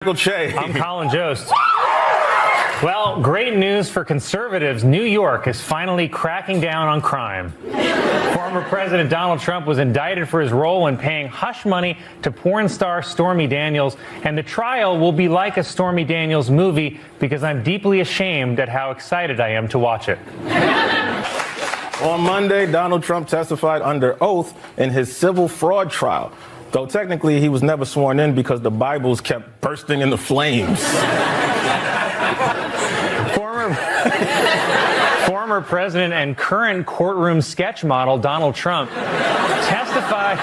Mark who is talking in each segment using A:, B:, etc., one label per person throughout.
A: Che.
B: I'm Colin Jost. Well, great news for conservatives. New York is finally cracking down on crime. Former President Donald Trump was indicted for his role in paying hush money to porn star Stormy Daniels, and the trial will be like a Stormy Daniels movie because I'm deeply ashamed at how excited I am to watch it.
A: On Monday, Donald Trump testified under oath in his civil fraud trial, though technically he was never sworn in because the Bibles kept bursting into flames.
B: Former president and current courtroom sketch model Donald Trump testified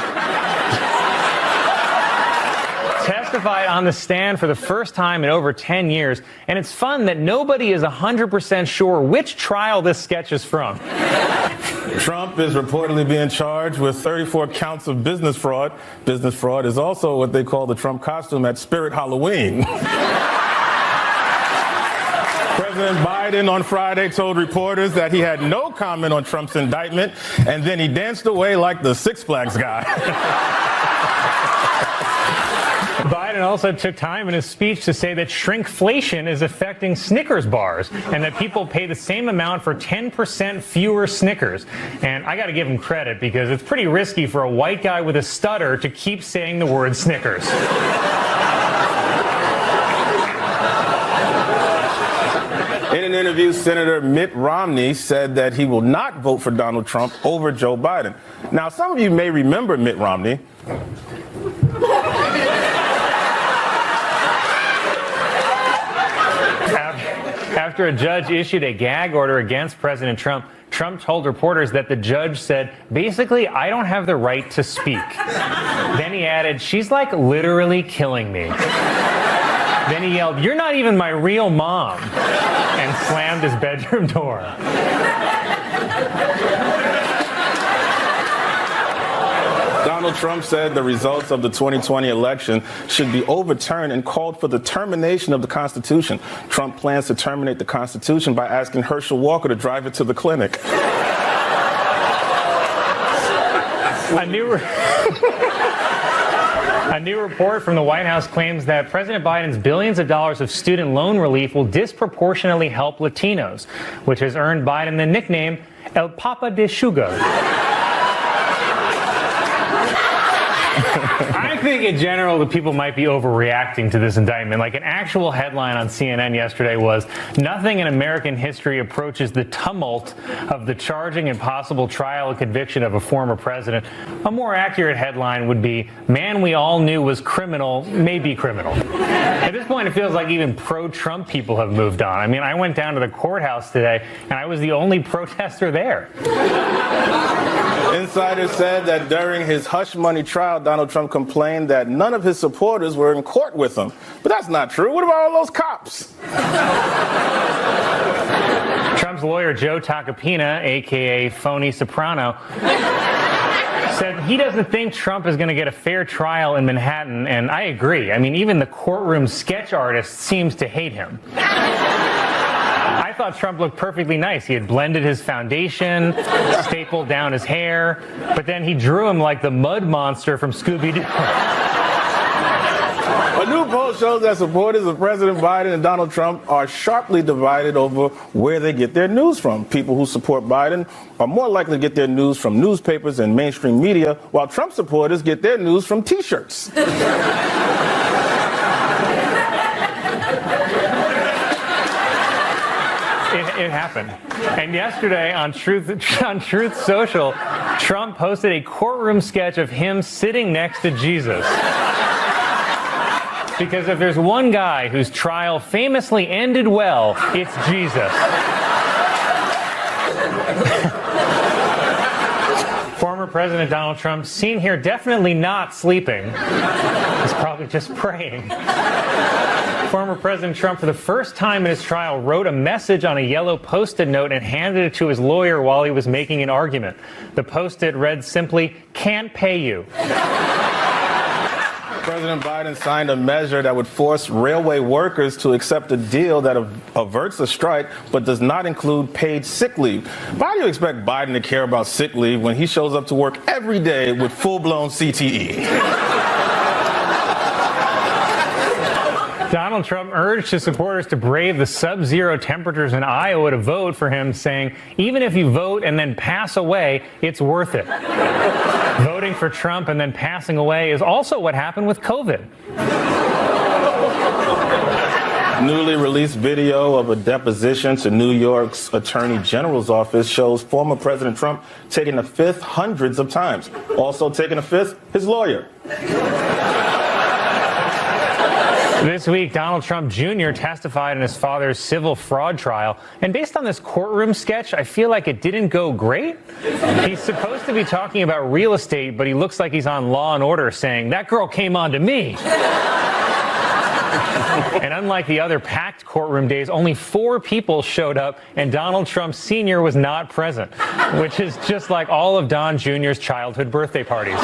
B: on the stand for the first time in over 10 years, and it's fun that nobody is 100% sure which trial this sketch is from.
A: Trump is reportedly being charged with 34 counts of business fraud. Business fraud is also what they call the Trump costume at Spirit Halloween. President Biden on Friday told reporters that he had no comment on Trump's indictment, and then he danced away like the Six Flags guy.
B: Biden also took time in his speech to say that shrinkflation is affecting Snickers bars and that people pay the same amount for 10% fewer Snickers. And I got to give him credit because it's pretty risky for a white guy with a stutter to keep saying the word Snickers.
A: In an interview, Senator Mitt Romney said that he will not vote for Donald Trump over Joe Biden. Now, some of you may remember Mitt Romney.
B: After a judge issued a gag order against President Trump, Trump told reporters that the judge said, basically, I don't have the right to speak. Then he added, she's like literally killing me. Then he yelled, you're not even my real mom, and slammed his bedroom door.
A: Donald Trump said the results of the 2020 election should be overturned and called for the termination of the Constitution. Trump plans to terminate the Constitution by asking Herschel Walker to drive it to the clinic.
B: A new report from the White House claims that President Biden's billions of dollars of student loan relief will disproportionately help Latinos, which has earned Biden the nickname El Papa de Sugar. I think in general that people might be overreacting to this indictment. Like an actual headline on CNN yesterday was, nothing in American history approaches the tumult of the charging and possible trial and conviction of a former president. A more accurate headline would be, man we all knew was criminal may be criminal. At this point, it feels like even pro-Trump people have moved on. I mean, I went down to the courthouse today, and I was the only protester there.
A: Insiders said that during his hush money trial, Donald Trump complained that none of his supporters were in court with him. But that's not true. What about all those cops?
B: Trump's lawyer, Joe Tacopina, a.k.a. Phony Soprano, said he doesn't think Trump is going to get a fair trial in Manhattan, and I agree. I mean, even the courtroom sketch artist seems to hate him. I thought Trump looked perfectly nice. He had blended his foundation, stapled down his hair, but then he drew him like the mud monster from Scooby-Doo.
A: A new poll shows that supporters of President Biden and Donald Trump are sharply divided over where they get their news from. People who support Biden are more likely to get their news from newspapers and mainstream media, while Trump supporters get their news from T-shirts.
B: It happened. And yesterday on Truth Social, Trump posted a courtroom sketch of him sitting next to Jesus. Because if there's one guy whose trial famously ended well, it's Jesus. Former President Donald Trump, seen here definitely not sleeping. He's probably just praying. Former President Trump, for the first time in his trial, wrote a message on a yellow Post-it note and handed it to his lawyer while he was making an argument. The Post-it read simply, "Can't pay you."
A: President Biden signed a measure that would force railway workers to accept a deal that averts a strike but does not include paid sick leave. Why do you expect Biden to care about sick leave when he shows up to work every day with full-blown CTE?
B: Donald Trump urged his supporters to brave the sub-zero temperatures in Iowa to vote for him, saying, even if you vote and then pass away, it's worth it. Voting for Trump and then passing away is also what happened with COVID.
A: Newly released video of a deposition to New York's Attorney General's office shows former President Trump taking the fifth hundreds of times. Also taking the fifth, his lawyer.
B: This week, Donald Trump Jr. testified in his father's civil fraud trial. And based on this courtroom sketch, I feel like it didn't go great. He's supposed to be talking about real estate, but he looks like he's on Law and Order saying, that girl came on to me. And unlike the other packed courtroom days, only 4 people showed up, and Donald Trump Sr. was not present, which is just like all of Don Jr.'s childhood birthday parties.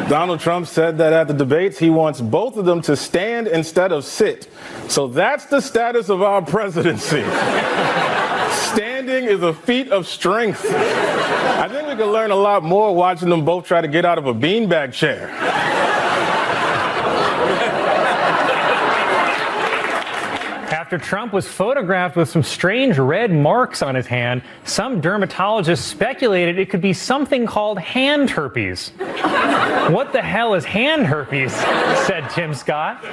A: Donald Trump said that at the debates, he wants both of them to stand instead of sit. So that's the status of our presidency. Standing is a feat of strength. I think we could learn a lot more watching them both try to get out of a beanbag chair.
B: After Trump was photographed with some strange red marks on his hand, some dermatologists speculated it could be something called hand herpes. What the hell is hand herpes? Said Tim Scott.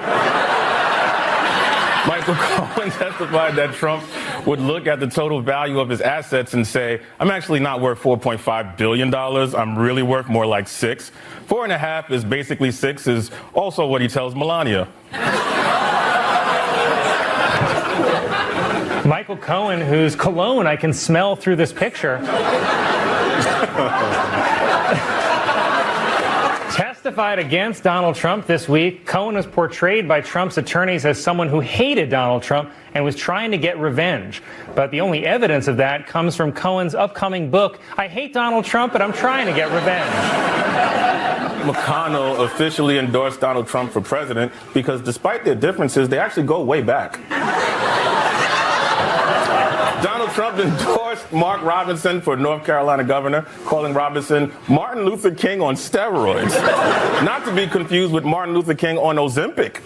A: Michael Cohen testified that Trump would look at the total value of his assets and say, I'm actually not worth $4.5 billion. I'm really worth more like 6. 4.5 is basically 6 is also what he tells Melania.
B: Michael Cohen, whose cologne I can smell through this picture, testified against Donald Trump this week. Cohen was portrayed by Trump's attorneys as someone who hated Donald Trump and was trying to get revenge. But the only evidence of that comes from Cohen's upcoming book, I Hate Donald Trump, but I'm Trying to Get Revenge.
A: McConnell officially endorsed Donald Trump for president because despite their differences, they actually go way back. Donald Trump endorsed Mark Robinson for North Carolina governor, calling Robinson Martin Luther King on steroids. Not to be confused with Martin Luther King on Ozempic.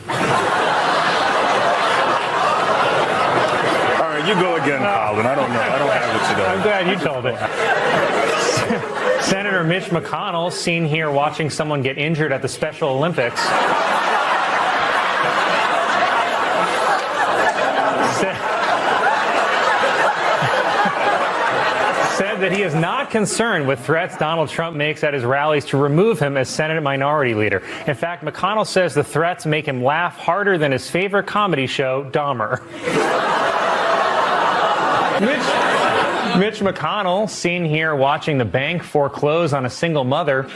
A: All right, you go again, Colin. I don't know. I don't have it today.
B: I'm glad you told it. Senator Mitch McConnell, seen here watching someone get injured at the Special Olympics, said that he is not concerned with threats Donald Trump makes at his rallies to remove him as Senate Minority Leader. In fact, McConnell says the threats make him laugh harder than his favorite comedy show, Dahmer. Mitch McConnell, seen here watching the bank foreclose on a single mother,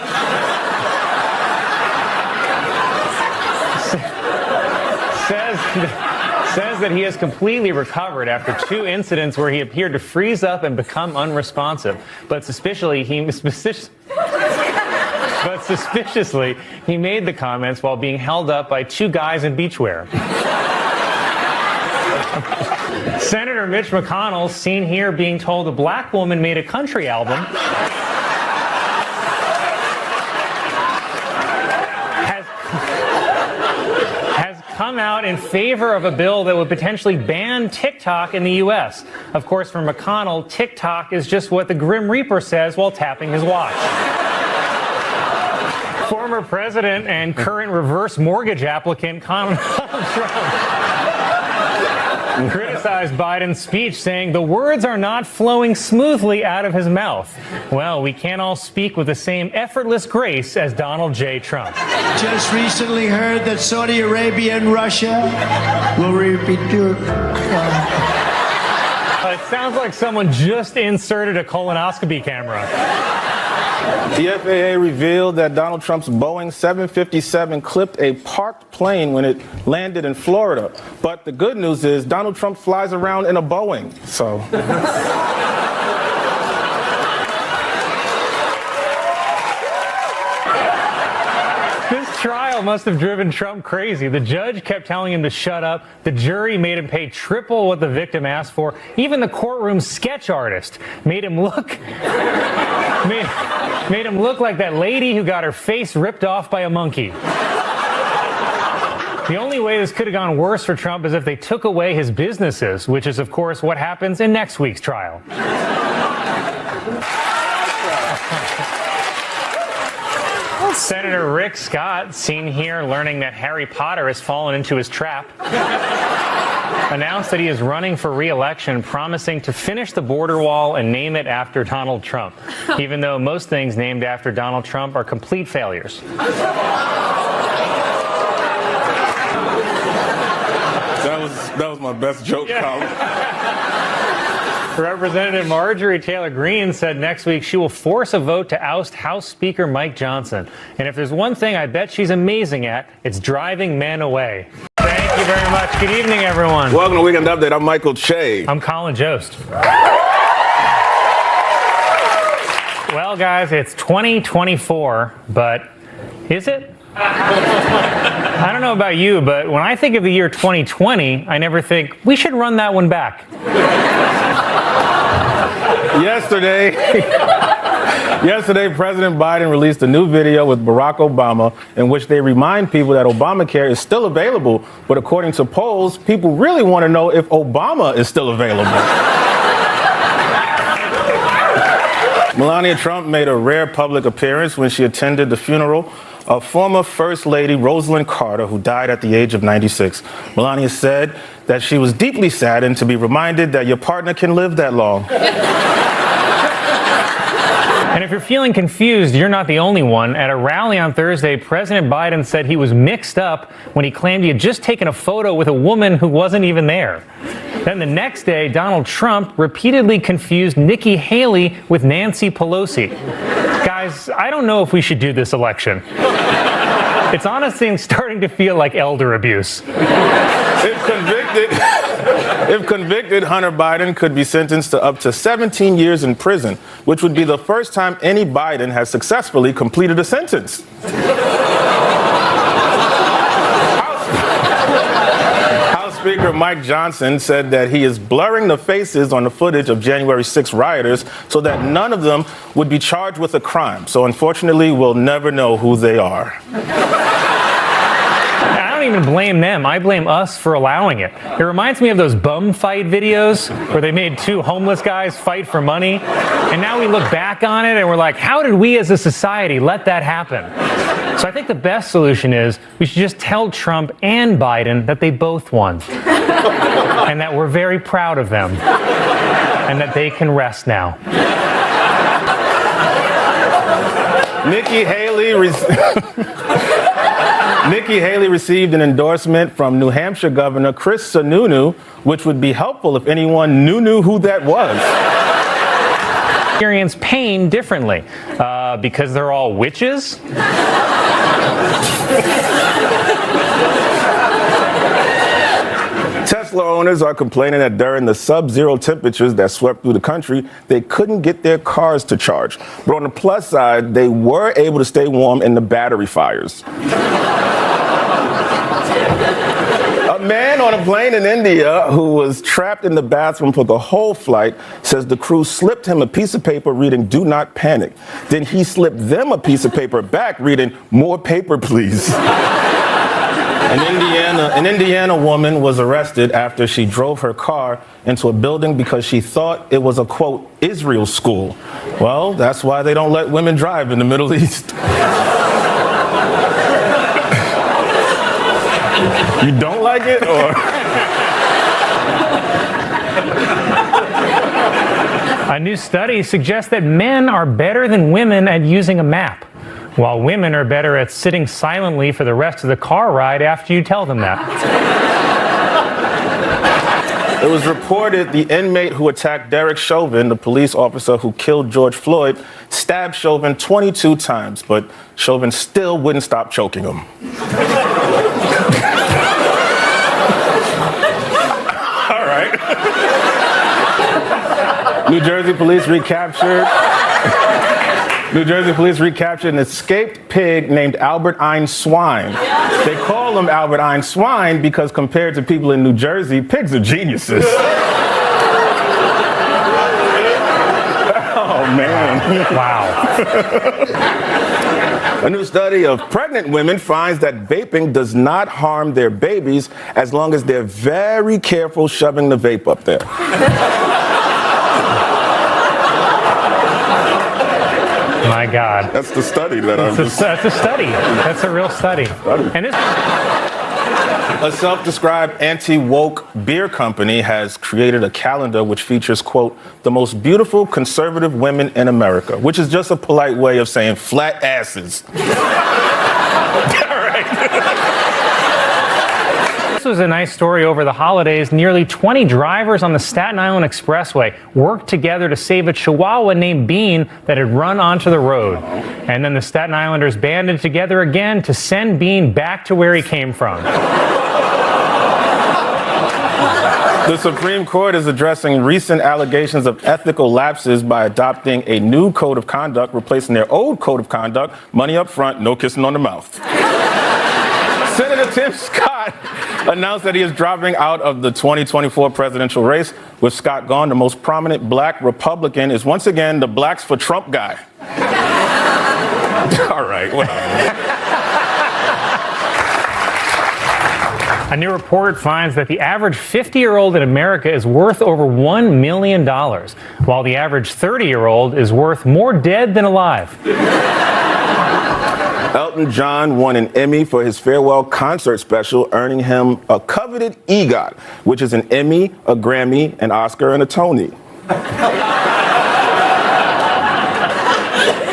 B: says that he has completely recovered after 2 incidents where he appeared to freeze up and become unresponsive. But suspiciously, he made the comments while being held up by 2 guys in beachwear. Senator Mitch McConnell, seen here being told a black woman made a country album, come out in favor of a bill that would potentially ban TikTok in the U.S. Of course, for McConnell, TikTok is just what the Grim Reaper says while tapping his watch. Former president and current reverse mortgage applicant Donald Trump criticized Biden's speech, saying the words are not flowing smoothly out of his mouth. Well, we can't all speak with the same effortless grace as Donald J. Trump.
C: Just recently heard that Saudi Arabia and Russia will repeat.
B: It sounds like someone just inserted a colonoscopy camera.
A: The FAA revealed that Donald Trump's Boeing 757 clipped a parked plane when it landed in Florida. But the good news is Donald Trump flies around in a Boeing, so...
B: This trial must have driven Trump crazy. The judge kept telling him to shut up. The jury made him pay triple what the victim asked for. Even the courtroom sketch artist made him look made him look like that lady who got her face ripped off by a monkey. The only way this could have gone worse for Trump is if they took away his businesses, which is, of course, what happens in next week's trial. Senator Rick Scott, seen here learning that Harry Potter has fallen into his trap, announced that he is running for re-election, promising to finish the border wall and name it after Donald Trump, even though most things named after Donald Trump are complete failures.
A: That was my best joke, Colin.
B: Representative Marjorie Taylor Greene said next week she will force a vote to oust House Speaker Mike Johnson. And if there's one thing I bet she's amazing at, it's driving men away. Thank you very much. Good evening, everyone.
A: Welcome to Weekend Update. I'm Michael Che.
B: I'm Colin Jost. Well, guys, it's 2024, but is it? I don't know about you, but when I think of the year 2020, I never think we should run that one back.
A: Yesterday, President Biden released a new video with Barack Obama in which they remind people that Obamacare is still available. But according to polls, people really want to know if Obama is still available. Melania Trump made a rare public appearance when she attended the funeral of former First Lady Rosalind Carter, who died at the age of 96. Melania said that she was deeply saddened to be reminded that your partner can live that long.
B: And if you're feeling confused, you're not the only one. At a rally on Thursday, President Biden said he was mixed up when he claimed he had just taken a photo with a woman who wasn't even there. Then the next day, Donald Trump repeatedly confused Nikki Haley with Nancy Pelosi. Guys, I don't know if we should do this election. It's honestly starting to feel like elder abuse.
A: If convicted, Hunter Biden could be sentenced to up to 17 years in prison, which would be the first time any Biden has successfully completed a sentence. House Speaker Mike Johnson said that he is blurring the faces on the footage of January 6 rioters so that none of them would be charged with a crime. So unfortunately, we'll never know who they are.
B: I don't even blame them. I blame us for allowing it. It reminds me of those bum fight videos where they made two homeless guys fight for money. And now we look back on it and we're like, how did we as a society let that happen? So I think the best solution is we should just tell Trump and Biden that they both won. And that we're very proud of them. And that they can rest now.
A: Nikki Haley received an endorsement from New Hampshire Governor Chris Sununu, which would be helpful if anyone knew who that was.
B: Experience pain differently because they're all witches.
A: Tesla owners are complaining that during the sub-zero temperatures that swept through the country, they couldn't get their cars to charge. But on the plus side, they were able to stay warm in the battery fires. A man on a plane in India who was trapped in the bathroom for the whole flight says the crew slipped him a piece of paper reading "Do not panic." Then he slipped them a piece of paper back reading "More paper, please." An Indiana woman was arrested after she drove her car into a building because she thought it was a, quote, Israel school. Well, that's why they don't let women drive in the Middle East. You don't like it, or?
B: A new study suggests that men are better than women at using a map, while women are better at sitting silently for the rest of the car ride after you tell them that.
A: It was reported the inmate who attacked Derek Chauvin, the police officer who killed George Floyd, stabbed Chauvin 22 times, but Chauvin still wouldn't stop choking him. All right. New Jersey police recaptured an escaped pig named Albert Einstein. They call him Albert Einstein because compared to people in New Jersey, pigs are geniuses. Oh, man.
B: Wow.
A: A new study of pregnant women finds that vaping does not harm their babies as long as they're very careful shoving the vape up there.
B: My God.
A: That's the study that I'm just...
B: That's a study. That's a real study. And this...
A: A self-described anti-woke beer company has created a calendar which features, quote, the most beautiful conservative women in America, which is just a polite way of saying flat asses. All right.
B: This was a nice story over the holidays. Nearly 20 drivers on the Staten Island Expressway worked together to save a Chihuahua named Bean that had run onto the road. And then the Staten Islanders banded together again to send Bean back to where he came from.
A: The Supreme Court is addressing recent allegations of ethical lapses by adopting a new code of conduct, replacing their old code of conduct, money up front, no kissing on the mouth. Senator Tim Scott announced that he is dropping out of the 2024 presidential race. With Scott gone, the most prominent black Republican is once again the Blacks for Trump guy. All right, whatever.
B: A new report finds that the average 50-year-old in America is worth over $1 million, while the average 30-year-old is worth more dead than alive.
A: Elton John won an Emmy for his farewell concert special, earning him a coveted EGOT, which is an Emmy, a Grammy, an Oscar, and a Tony.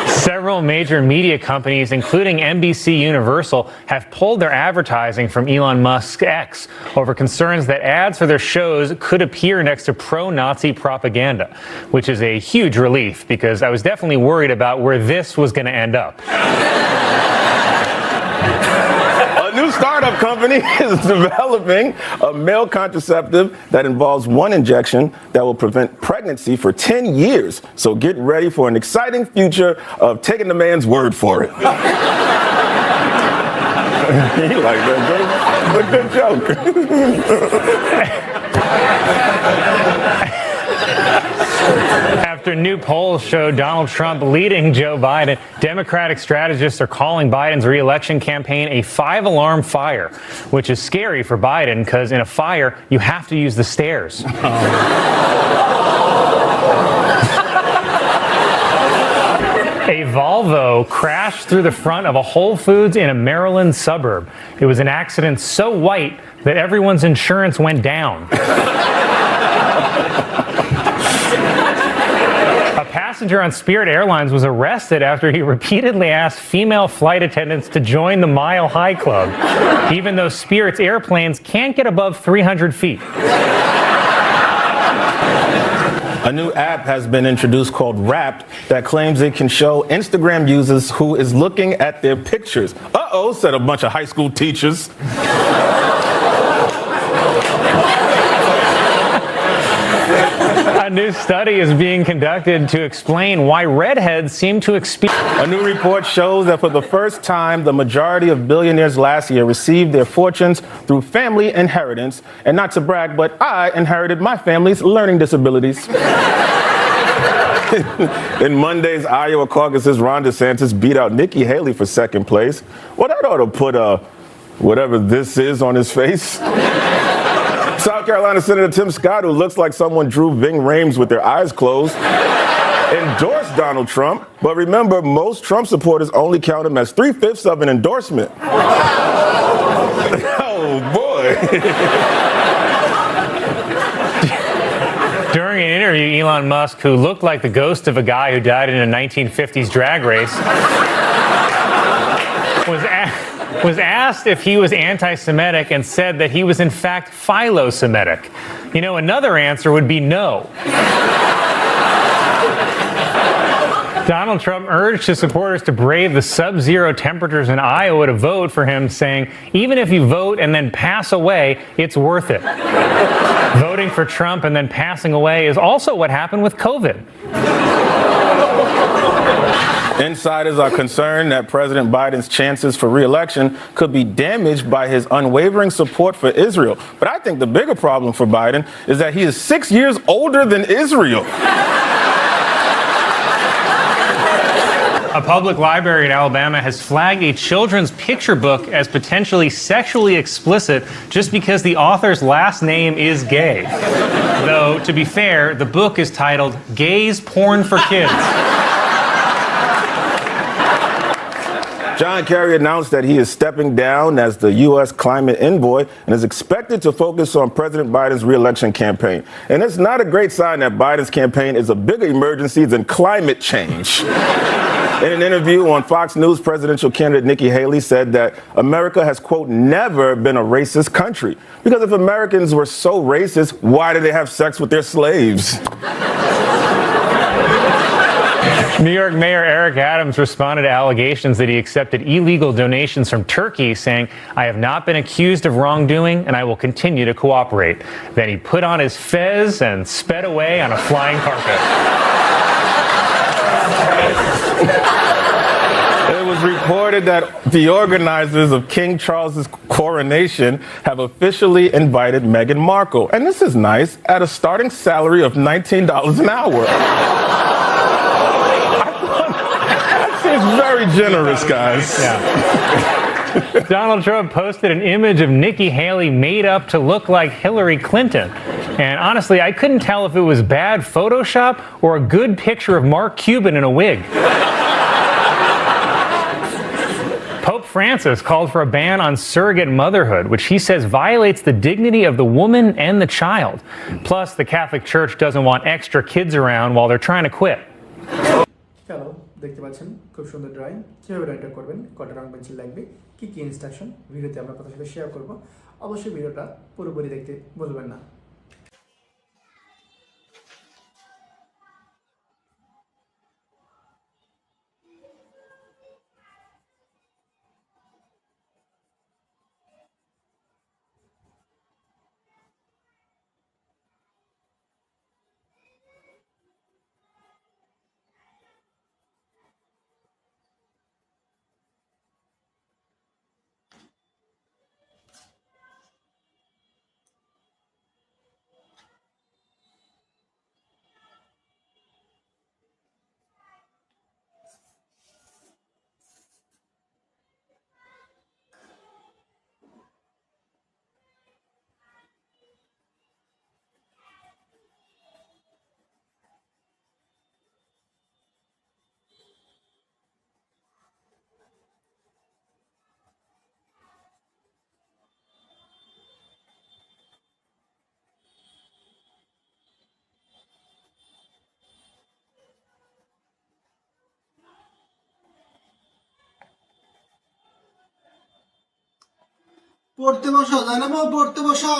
B: Several major media companies, including NBC Universal, have pulled their advertising from Elon Musk's X over concerns that ads for their shows could appear next to pro-Nazi propaganda, which is a huge relief because I was definitely worried about where this was going to end up.
A: A new startup company is developing a male contraceptive that involves one injection that will prevent pregnancy for 10 years. So get ready for an exciting future of taking the man's word for it. He like that, good joke.
B: After new polls show Donald Trump leading Joe Biden, Democratic strategists are calling Biden's re-election campaign a five-alarm fire, which is scary for Biden because in a fire, you have to use the stairs. A Volvo crashed through the front of a Whole Foods in a Maryland suburb. It was an accident so white that everyone's insurance went down. A passenger on Spirit Airlines was arrested after he repeatedly asked female flight attendants to join the Mile High Club, even though Spirit's airplanes can't get above 300 feet.
A: A new app has been introduced called Wrapped that claims it can show Instagram users who is looking at their pictures. Uh-oh, said a bunch of high school teachers.
B: A new study is being conducted to explain why redheads seem to experience.
A: A new report shows that for the first time, the majority of billionaires last year received their fortunes through family inheritance. And not to brag, but I inherited my family's learning disabilities. In Monday's Iowa caucuses, Ron DeSantis beat out Nikki Haley for second place. Well, that ought to put whatever this is on his face. South Carolina Senator Tim Scott, who looks like someone drew Ving Rhames with their eyes closed, endorsed Donald Trump. But remember, most Trump supporters only count him as 3/5 of an endorsement. Oh, boy.
B: During an interview, Elon Musk, who looked like the ghost of a guy who died in a 1950s drag race, was asked if he was anti-Semitic and said that he was in fact philo-Semitic. You know, another answer would be no. Donald Trump urged his supporters to brave the sub-zero temperatures in Iowa to vote for him, saying, even if you vote and then pass away, it's worth it. Voting for Trump and then passing away is also what happened with COVID.
A: Insiders are concerned that President Biden's chances for re-election could be damaged by his unwavering support for Israel. But I think the bigger problem for Biden is that he is 6 years older than Israel.
B: A public library in Alabama has flagged a children's picture book as potentially sexually explicit just because the author's last name is gay. Though, to be fair, the book is titled Gay's Porn for Kids.
A: John Kerry announced that he is stepping down as the U.S. climate envoy and is expected to focus on President Biden's re-election campaign. And it's not a great sign that Biden's campaign is a bigger emergency than climate change. In an interview on Fox News, presidential candidate Nikki Haley said that America has, quote, never been a racist country. Because if Americans were so racist, why did they have sex with their slaves?
B: New York Mayor Eric Adams responded to allegations that he accepted illegal donations from Turkey, saying, "I have not been accused of wrongdoing, and I will continue to cooperate." Then he put on his fez and sped away on a flying carpet.
A: It was reported that the organizers of King Charles's coronation have officially invited Meghan Markle, and this is nice, at a starting salary of $19 an hour. It's very generous, guys.
B: Yeah. Donald Trump posted an image of Nikki Haley made up to look like Hillary Clinton. And honestly, I couldn't tell if it was bad Photoshop or a good picture of Mark Cuban in a wig. Pope Francis called for a ban on surrogate motherhood, which he says violates the dignity of the woman and the child. Plus, the Catholic Church doesn't want extra kids around while they're trying to quit.
D: Hello দেখতে পাচ্ছেন খুব সুন্দর drawing কিভাবে ড্রয়িংটা করবেন কটা রং pencil লাগবে কি কি ইনস্ট্রাকশন ভিডিওতে আমরা আপনাদের সাথে শেয়ার করব অবশ্যই ভিডিওটা পুরোপুরি দেখতে ভুলবেন না
E: পড়তে বসো জানাবো পড়তে বসো